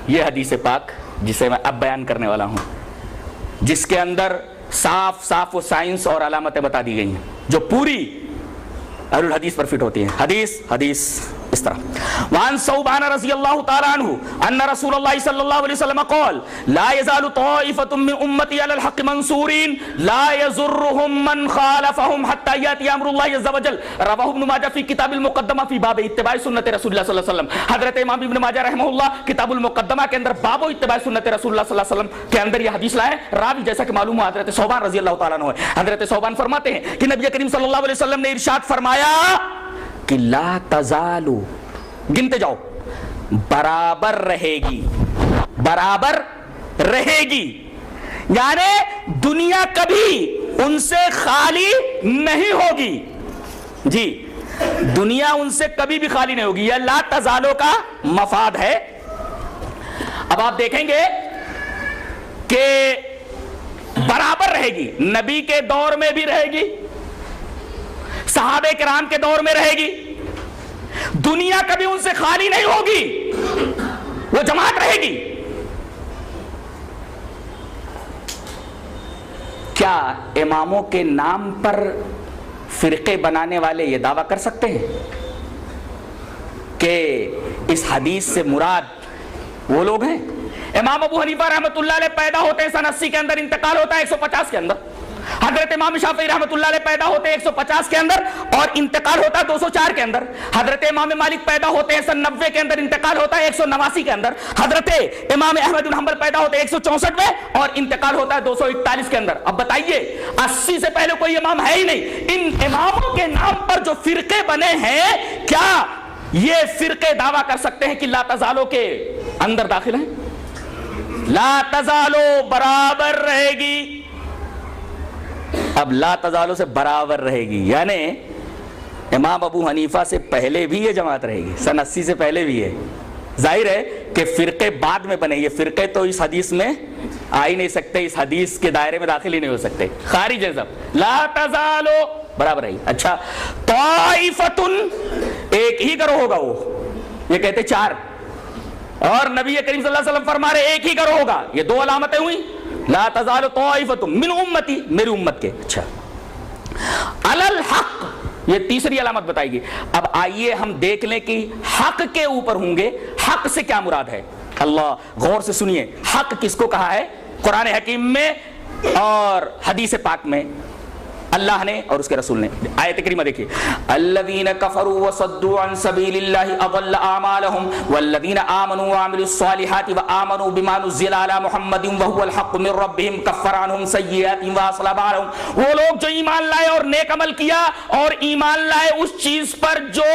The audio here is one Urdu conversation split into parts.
یہ حدیث پاک جسے میں اب بیان کرنے والا ہوں، جس کے اندر صاف صاف وہ سائنس اور علامتیں بتا دی گئی ہیں جو پوری اہل الحدیث پر فٹ ہوتی ہیں۔ حدیث اس طرح وعن ثوبان رضی اللہ تعالی عنہ ان رسول اللہ صلی اللہ علیہ وسلم قال لا يزال طائفة من امتی علی الحق منصورین لا يضرهم من خالفهم حتى یأتی امر اللہ عز وجل، رواہ ابن ماجہ فی کتاب المقدمہ فی باب اتباع سنت رسول اللہ صلی اللہ علیہ وسلم۔ حضرت امام ابن ماجہ رحمہ اللہ کتاب المقدمہ کے اندر باب اتباع سنت رسول اللہ صلی اللہ علیہ وسلم کے اندر یہ حدیث لائے۔ راوی جیسا کہ معلوم ہے حضرت ثوبان رضی اللہ تعالیٰ عنہ ہے۔ حضرت ثوبان فرماتے ہیں کہ نبی کریم صلی اللہ علیہ وسلم نے ارشاد فرمایا کہ لا تزالو، گنتے جاؤ، برابر رہے گی، برابر رہے گی، یعنی دنیا کبھی ان سے خالی نہیں ہوگی، جی دنیا ان سے کبھی بھی خالی نہیں ہوگی۔ یہ لا تزالو کا مفاد ہے۔ اب آپ دیکھیں گے کہ برابر رہے گی، نبی کے دور میں بھی رہے گی، صحابہ کرام کے دور میں رہے گی، دنیا کبھی ان سے خالی نہیں ہوگی، وہ جماعت رہے گی۔ کیا اماموں کے نام پر فرقے بنانے والے یہ دعویٰ کر سکتے ہیں کہ اس حدیث سے مراد وہ لوگ ہیں؟ امام ابو حنیفہ رحمۃ اللہ علیہ پیدا ہوتے ہیں سن 80 کے اندر، انتقال ہوتا ہے 150 کے اندر۔ حضرت امام شافعی رحمۃ اللہ علیہ پیدا ہوتے ہیں 150 کے اندر اور انتقال ہوتا ہے 204 کے اندر۔ حضرت امام مالک پیدا ہوتے ہیں سن 90 کے اندر، انتقال ہوتا ہے 189 کے اندر۔ حضرت امام احمد بن حنبل پیدا ہوتے ہیں 164 میں اور انتقال ہوتا ہے 241 کے اندر۔ اب بتائیے 80 سے پہلے کوئی امام ہے ہی نہیں۔ ان اماموں کے نام پر جو فرقے بنے ہیں، کیا یہ فرقے دعویٰ کر سکتے ہیں کہ لا تزالو کے اندر داخل ہیں؟ لا تزالو برابر رہے گی، اب لا تزالو سے برابر رہے گی، یعنی امام ابو حنیفہ سے پہلے بھی یہ جماعت رہے گی، سن 80 سے پہلے بھی ہے۔ ظاہر ہے کہ فرقے بعد میں بنے، یہ فرقے تو اس حدیث میں آ ہی نہیں سکتے، اس حدیث کے دائرے میں داخل ہی نہیں ہو سکتے، خارج ہے سب۔ لا تزالو برابر رہی۔ اچھا طائفتن، ایک ہی گروہ ہوگا، وہ یہ کہتے 4، اور نبی کریم صلی اللہ علیہ وسلم فرما رہے ایک ہی گروہ ہوگا۔ یہ 2 علامتیں ہوئی، لا تزال طائفۃ من امتی، میری امت کے۔ اچھا علی الحق، یہ تیسری علامت بتائے گی۔ اب آئیے ہم دیکھ لیں کہ حق کے اوپر ہوں گے، حق سے کیا مراد ہے؟ اللہ غور سے سنیے، حق کس کو کہا ہے قرآن حکیم میں اور حدیث پاک میں؟ اللہ نے اور اس کے رسول نے۔ آیت کریمہ دیکھیے، الذین کفروا وصدوا عن سبیل اللہ اضل اعمالهم والذین آمنوا وعملوا الصالحات وآمنوا بما نزل علی محمد وهو الحق من ربهم کفر عنهم سیئاتهم واصلح بالهم۔ وہ لوگ جو ایمان لائے اور نیک عمل کیا اور ایمان لائے اس چیز پر جو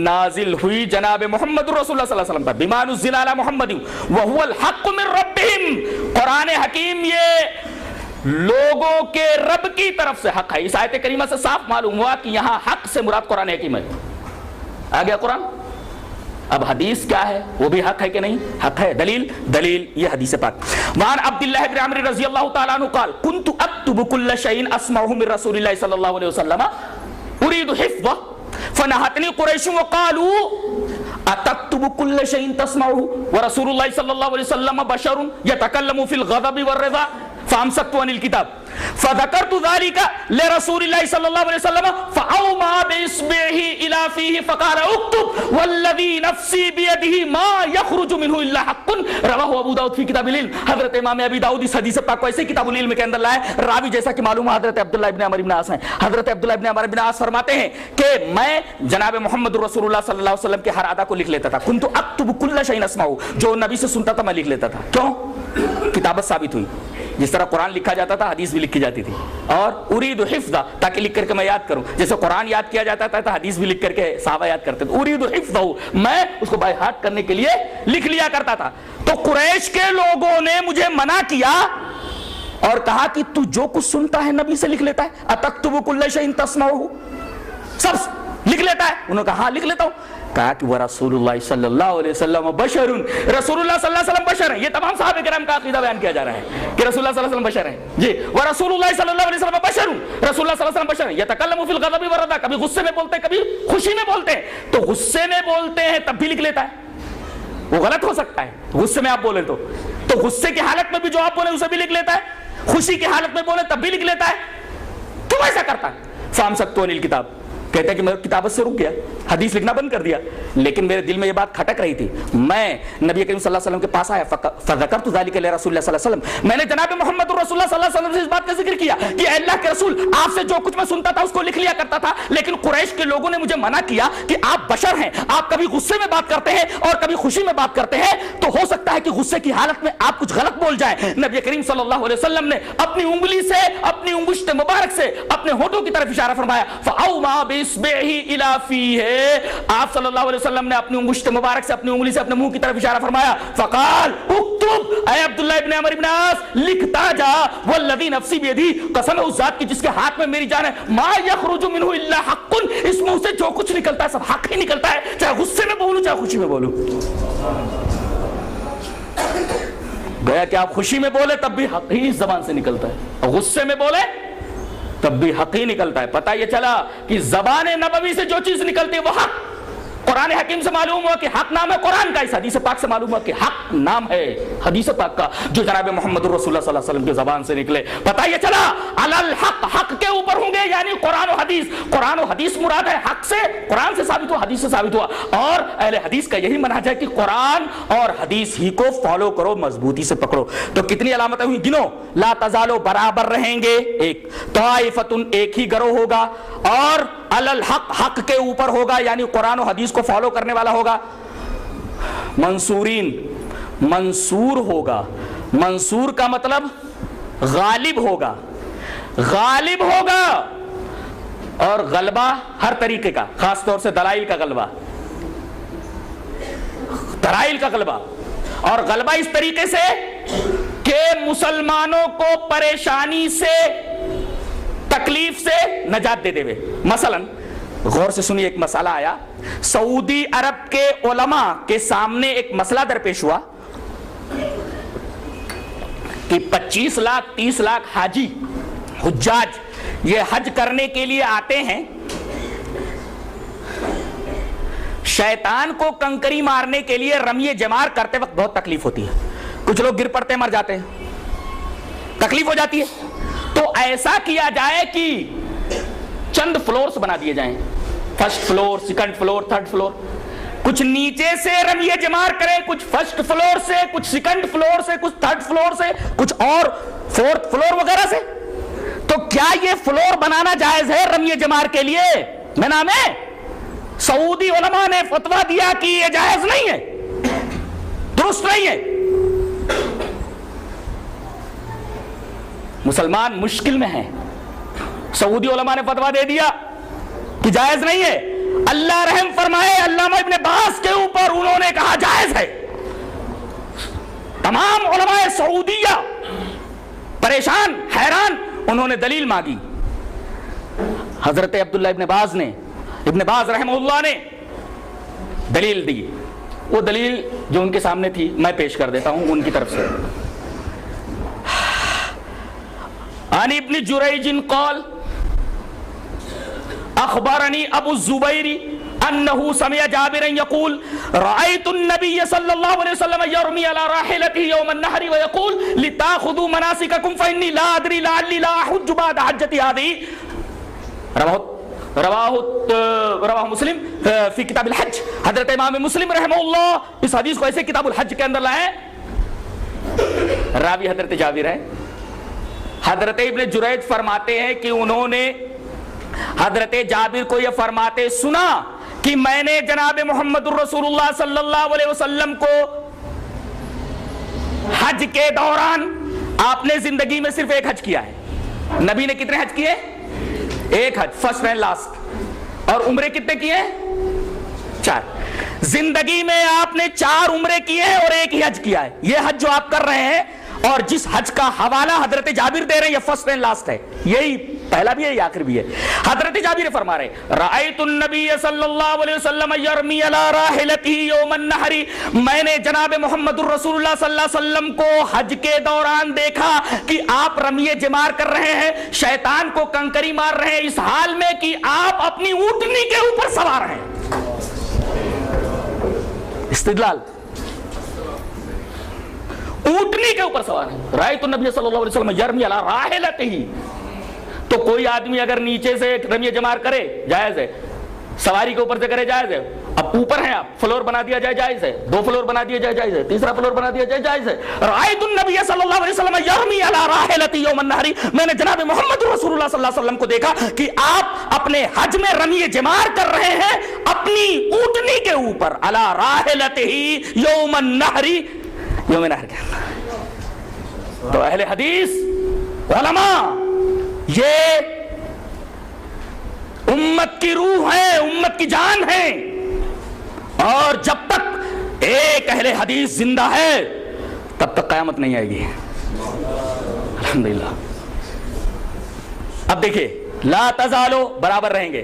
نازل ہوئی جناب محمد رسول اللہ صلی اللہ علیہ وسلم پر، بما نزل علی محمد وهو الحق من ربهم۔ قرآن حکیم یہ لوگوں کے رب کی طرف سے حق ہے۔ اس آیت کریمہ سے صاف معلوم ہوا کہ یہاں حق سے مراد قرآن حکیم ہے۔ آ گیا قرآن، اب حدیث کیا ہے؟ وہ بھی حق ہے کہ نہیں؟ حق ہے۔ دلیل یہ حدیث پاک۔ وعن عبداللہ بن عمرو رضی اللہ تعالیٰ عنہ قال كنت اكتب كل شيء اسمعه من رسول الله صلی اللہ علیہ وسلم اريد حفظه فنهتني قریش وقالوا اتكتب كل شيء تسمعه ورسول الله صلی اللہ علیہ وسلم بشر يتكلم في الغضب والرضا فامسكت عن الكتاب فذكرت ذلك لرسول الله صلى الله عليه وسلم فأومى بإصبعه إلى فيه فقال اكتب والذي نفسي بيده ما يخرج منه إلا حق رواه ابو داؤد في كتاب العلم۔ حضرت امام ابی داؤد اس حدیث پاک کو ایسے کتاب العلم کے اندر لائے، راوی جیسا کہ معلوم ہے حضرت عبداللہ ابن عمرو بن عاص ہیں۔ حضرت عبداللہ ابن عمرو بن عاص فرماتے ہیں کہ میں جناب محمد رسول اللہ صلی اللہ علیہ وسلم کے ہر ادا کو لکھ لیتا تھا۔ كنت اكتب كل شيء اسمعه، جو نبی سے سنتا تھا میں لکھ لیتا تھا۔ کیوں؟ کتابت ثابت ہوئی، جس طرح قرآن لکھا جاتا تھا حدیث بھی لکھی جاتی تھی، اور ارید حفظہ تاکہ لکھ کر کے میں یاد کروں، جیسے قرآن یاد کیا جاتا تھا تو حدیث بھی لکھ کر کے صحابہ یاد کرتے تھے، ارید حفظہ میں اس کو بائی ہارٹ کرنے کے لیے لکھ لیا کرتا تھا۔ تو قریش کے لوگوں نے مجھے منع کیا اور کہا کہ تو جو کچھ سنتا ہے نبی سے لکھ لیتا ہے، اتکتب کل شیء تسمعہ، سب لکھ لیتا ہے؟ انہوں نے کہا ہاں لکھ لیتا ہوں۔ کہا کہ وہ رسول اللہ صلی اللہ علیہ وسلم بشر، رسول اللہ صلی اللہ علیہ وسلم بشر ہیں۔ یہ تمام صحابہ کرام کا عقیدہ بیان کیا جا رہا ہے کہ رسول اللہ صلی اللہ علیہ وسلم بشر ہیں۔ جی وہ رسول اللہ صلی اللہ علیہ وسلم بشر، رسول اللہ صلی اللہ علیہ وسلم بشر ہیں، یتکلم فی الغضب والرضا، کبھی غصے میں بولتے ہیں کبھی خوشی میں بولتے ہیں، تو غصے میں بولتے ہیں تب بھی لکھ لیتا ہے، وہ غلط ہو سکتا ہے غصے میں آپ بولے تو غصے کی حالت میں بھی جو آپ بولے اسے بھی لکھ لیتا ہے, خوشی کی حالت میں بولے تب بھی لکھ لیتا ہے. کیوں ایسا کرتا ہے؟ فامسکتو عن الکتاب, کہتا ہے کہ میں کتابت سے رک گیا, حدیث لکھنا بند کر دیا, لیکن میرے دل میں یہ بات کھٹک رہی تھی. میں نبی کریم صلی اللہ علیہ وسلم کے پاس آیا, فذکرت ذلک لرسول اللہ صلی اللہ علیہ وسلم, میں نے جناب محمد رسول اللہ صلی اللہ علیہ وسلم سے اس بات کا ذکر کیا کہ اے اللہ کے رسول, آپ سے جو کچھ میں سنتا تھا اس کو لکھ لیا کرتا تھا, لیکن قریش کے لوگوں نے مجھے منع کیا کہ آپ بشر ہیں, آپ کبھی غصے میں بات کرتے ہیں اور کبھی خوشی میں بات کرتے ہیں, تو ہو سکتا ہے کہ غصے کی حالت میں آپ کچھ غلط بول جائیں. نبی کریم صلی اللہ علیہ وسلم نے اپنی انگلی سے, اپنی انگشت مبارک سے اپنے ہونٹوں کی طرف اشارہ فرمایا, فاوما باصبعه الى فیہ, آپ صلی اللہ علیہ وسلم نے اپنی انگشت مبارک سے اپنی انگلی سے اپنے منہ کی طرف اشارہ فرمایا, فقال اکتب, اے عبداللہ ابن عمر ابن عاص, لکھتا جا, والذی نفسی بیدی, قسم ہے اس ذات کی جس کے ہاتھ میں میری جان ہے, ما یخرج منہ الا حق, اس منہ سے جو کچھ نکلتا ہے سب حق ہی نکلتا ہے, چاہے غصے میں بولوں چاہے خوشی میں بولوں. گویا کہ آپ خوشی میں بولے تب بھی حق ہی زبان سے نکلتا ہے, اور غصے میں بولے تب بھی حق ہی نکلتا ہے. پتہ یہ چلا کہ زبان نبوی سے جو چیز نکلتی ہے وہ حق. قرآن حکیم سے معلوم ہوا کہ حق نام ہے قرآن کا, اس حدیث پاک سے معلوم ہوا کہ حق نام ہے حدیث پاک کا جو جناب محمد رسول اللہ صلی اللہ علیہ وسلم کی زبان سے نکلے. پتہ یہ چلا علی الحق, حق کے اوپر ہوں گے, یعنی قرآن و حدیث. قرآن و حدیث مراد ہے, حق سے قرآن سے ثابت ہوا, حدیث سے ثابت ہوا, اور اہل حدیث کا یہی منہج ہے کہ قرآن اور حدیث ہی کو فالو کرو, مضبوطی سے پکڑو. تو کتنی علامتیں ہوئی گنو, لا تزالو, برابر رہیں گے, ایک طائفتن, ایک ہی گروہ ہوگا, اور علی الحق, حق کے اوپر ہوگا یعنی قرآن و حدیث کو فالو کرنے والا ہوگا, منصورین, منصور ہوگا. منصور کا مطلب غالب ہوگا, غالب ہوگا, اور غلبہ ہر طریقے کا, خاص طور سے دلائل کا غلبہ, دلائل کا غلبہ, اور غلبہ اس طریقے سے کہ مسلمانوں کو پریشانی سے, تکلیف سے نجات دے دے. مثلا غور سے سنیے, ایک مسئلہ آیا, سعودی عرب کے علماء کے سامنے ایک مسئلہ درپیش ہوا کہ 25 لاکھ 30 لاکھ حاجی, حجاج یہ حج کرنے کے لیے آتے ہیں, شیطان کو کنکری مارنے کے لیے رمی جمار کرتے وقت بہت تکلیف ہوتی ہے, کچھ لوگ گر پڑتے مر جاتے ہیں, تکلیف ہو جاتی ہے. تو ایسا کیا جائے کہ چند فلورز بنا دیے جائیں, first floor, second floor, third floor, کچھ نیچے سے رمی جمار کریں, کچھ فرسٹ فلور سے, کچھ سیکنڈ فلور سے, کچھ تھرڈ فلور سے, کچھ اور فورتھ فلور وغیرہ سے. تو کیا یہ فلور بنانا جائز ہے رمی جمار کے لیے؟ میں نام ہے, سعودی علماء نے فتویٰ دیا کہ یہ جائز نہیں ہے, درست نہیں ہے. مسلمان مشکل میں ہیں, سعودی علماء نے فتویٰ دے دیا کہ جائز نہیں ہے. اللہ رحم فرمائے, علامہ ابن باز کے اوپر انہوں نے کہا جائز ہے. تمام علماء سعودیہ پریشان, حیران, انہوں نے دلیل مانگی. حضرت عبداللہ ابن باز نے, ابن باز رحمہ اللہ نے دلیل دی. وہ دلیل جو ان کے سامنے تھی میں پیش کر دیتا ہوں ان کی طرف سے. عن ابن جریج قال اخبرني ابو الزبير انه سمع جابرا يقول رايت النبي صلى الله عليه وسلم يرمي على راحلته يوم النحر ويقول لتاخذوا مناسككم فاني لا ادري لعلي لا احج بعد حجتي هذه. رواہ مسلم فی کتاب الحج. حضرت امام مسلم رحمہ اللہ اس حدیث کو ایسے کتاب الحج کے اندر لائے, راوی حضرت جابر ہے. حضرت ابن جریج فرماتے ہیں کہ انہوں نے حضرت جابر کو یہ فرماتے سنا کہ میں نے جناب محمد الرسول اللہ صلی اللہ علیہ وسلم کو حج کے دوران, آپ نے زندگی میں صرف ایک حج کیا ہے, نبی نے کتنے حج کیے؟ ایک حج, فرسٹ اینڈ لاسٹ. اور عمرے کتنے کیے؟ 4. زندگی میں آپ نے 4 عمرے کیے ہیں اور ایک ہی حج کیا ہے. یہ حج جو آپ کر رہے ہیں اور جس حج کا حوالہ حضرت جابر دے رہے ہیں یہ فرسٹ اینڈ لاسٹ ہے, یہی پہلا بھی ہے یہ آخر بھی ہے. حضرت جابر فرما رہے رأیت النبی صلی اللہ علیہ وسلم یرمی علی راحلتہ یوم النحر, میں نے جناب محمد الرسول اللہ صلی اللہ علیہ وسلم کو حج کے دوران دیکھا کہ آپ رمی جمار کر رہے ہیں, شیطان کو کنکری مار رہے ہیں اس حال میں کہ آپ اپنی اونٹنی کے اوپر سوار ہیں. استدلال اونٹنی کے اوپر سوار ہے. رأیت النبی صلی اللہ علیہ وسلم یرمی علی راحلتہ. تو کوئی آدمی اگر نیچے سے رمی جمار کرے جائز ہے, سواری کے اوپر سے کرے جائز ہے. اب اوپر ہیں آپ, فلور بنا دیا جائے جائز ہے, 2 فلور بنا دیا جائے جائز ہے, تیسرا فلور بنا دیا جائے جائز ہے. رأیت النبی صلی اللہ علیہ وسلم یرمی علی راحلتہ یوم النحر. میں نے جناب محمد رسول اللہ صلی اللہ علیہ وسلم کو دیکھا کہ آپ اپنے حج میں رمی جمار کر رہے ہیں اپنی اونٹنی کے اوپر, علی راحلتہ یوم النحر, یوم نحر کے. تو اہل حدیث علماء یہ امت کی روح ہے, امت کی جان ہے, اور جب تک ایک اہل حدیث زندہ ہے تب تک قیامت نہیں آئے گی الحمدللہ. اب دیکھیے لا تزالو برابر رہیں گے,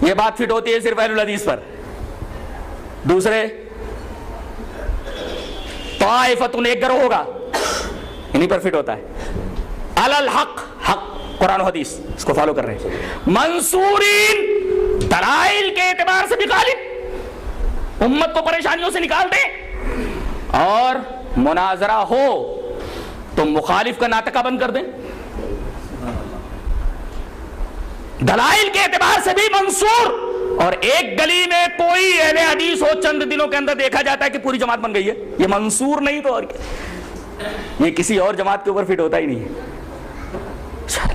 یہ بات فٹ ہوتی ہے صرف اہل الحدیث پر. دوسرے طائفتن ایک گروہ ہوگا, انہی پر فٹ ہوتا ہے. علی الحق, حق قرآن و حدیث اس کو فالو کر رہے ہیں. منصورین دلائل کے اعتبار سے بھی غالب, امت کو پریشانیوں سے نکال دیں, اور مناظرہ ہو تو مخالف کا ناطقہ بند کر دیں. دلائل کے اعتبار سے بھی منصور. اور ایک گلی میں کوئی اہل حدیث ہو, چند دنوں کے اندر دیکھا جاتا ہے کہ پوری جماعت بن گئی ہے, یہ منصور نہیں تو اور کیا, یہ کسی اور جماعت کے اوپر فٹ ہوتا ہی نہیں ہے.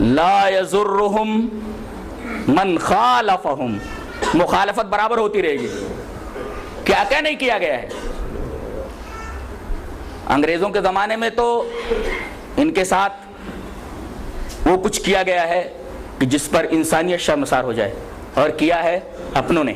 لا یضرہم من خالفہم, مخالفت برابر ہوتی رہے گی. کیا کیا نہیں کیا گیا ہے. انگریزوں کے زمانے میں تو ان کے ساتھ وہ کچھ کیا گیا ہے کہ جس پر انسانیت شرمسار ہو جائے, اور کیا ہے اپنوں نے.